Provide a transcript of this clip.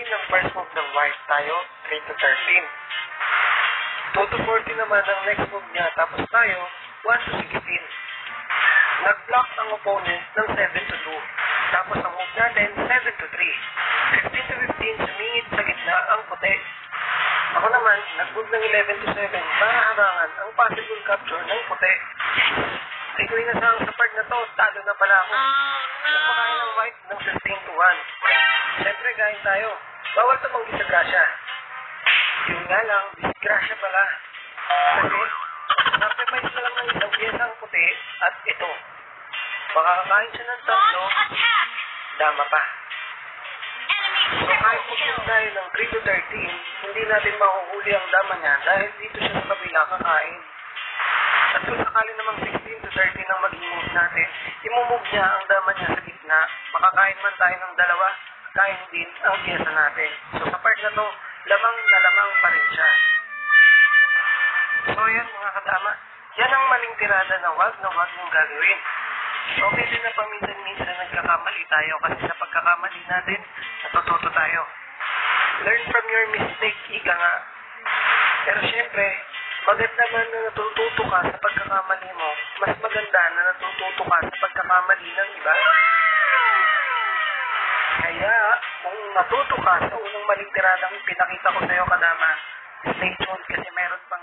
ng first move ng white tayo, 3 to 13. 2 to 14 naman ang next move niya, tapos tayo, 1 to 16. Nag-block ang opponent ng 7 to 2. Tapos ang move natin, 7 to 3. 15 to 15, sumingit sa gitna ang puti. Ako naman, nag-move ng 11 to 7 para harangan ang possible capture ng puti. Ay ko inasang sa part na to, talo na pala ako. Napakain ng white ng 15 to 1. Siyempre, gahin tayo. Bawal tumanggi sa grasya. Yun nga lang, disgrasya pala. Kasi, sacrifice na lang ng isang piyesa ang puti at ito. Makakakain siya ng tatlo, dama pa. So kahit mag-move tayo ng 3 to 13, hindi natin mahuhuli ang dama niya dahil dito siya sa kabila kakain. At kung sakali namang 16 to 13 ang maging move natin, imumove niya ang dama niya sa gitna, makakain man tayo ng dalawa, kain din ang piyesa natin. So sa part na to, lamang na lamang pa rin siya. So yan mga kadama, yan ang maling tirada na wag yung gagawin. Okay din na paminsan-minsan nagkakamali tayo kasi sa pagkakamali natin, natututo tayo. Learn from your mistake, ika nga. Pero syempre, bagat naman na natututo ka sa pagkakamali mo, mas maganda na natututo ka sa pagkakamali ng iba. Kaya, kung natuto ka sa unang maling tiradang pinakita ko sa'yo kadama, stay tuned kasi meron pang